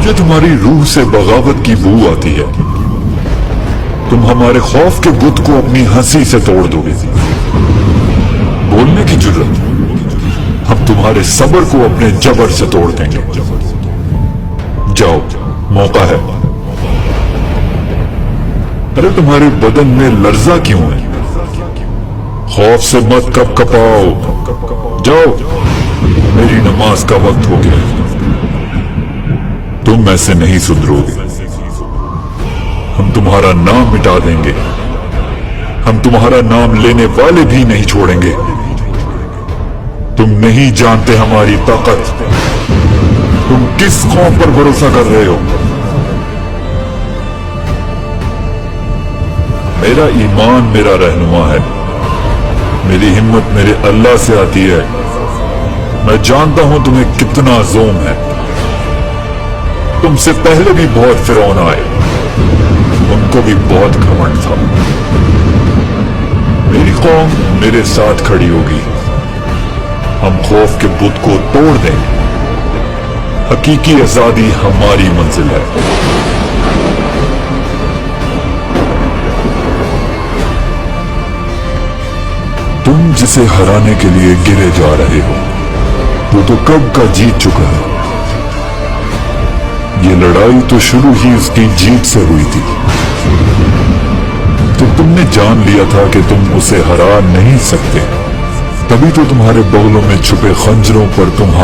مجھے تمہاری روح سے بغاوت کی بو آتی ہے. تم ہمارے خوف کے بت کو اپنی ہنسی سے توڑ دو گے. بولنے کی جرت. ہم تمہارے صبر کو اپنے جبر سے توڑ دیں گے. جاؤ، موقع ہے. ارے تمہارے بدن میں لرزہ کیوں ہے؟ خوف سے مت کپ کپاؤ. جاؤ، میری نماز کا وقت ہو گیا. تم ایسے نہیں سدھرو گے. ہم تمہارا نام مٹا دیں گے. ہم تمہارا نام لینے والے بھی نہیں چھوڑیں گے. تم نہیں جانتے ہماری طاقت. تم کس قوم پر بھروسہ کر رہے ہو؟ میرا ایمان میرا رہنما ہے. میری ہمت میرے اللہ سے آتی ہے. میں جانتا ہوں تمہیں کتنا زوم ہے. تم سے پہلے بھی بہت فرعون آئے. ان کو بھی بہت گھمنڈ تھا. میری قوم میرے ساتھ کھڑی ہوگی. ہم خوف کے بت کو توڑ دیں. حقیقی آزادی ہماری منزل ہے. تم جسے ہرانے کے لیے گرے جا رہے ہو وہ تو کب کا جیت چکا ہے. یہ لڑائی تو شروع ہی اس کی جیت سے ہوئی تھی. تو تم نے جان لیا تھا کہ تم اسے ہرا نہیں سکتے. تبھی تو تمہارے بغلوں میں چھپے خنجروں پر تم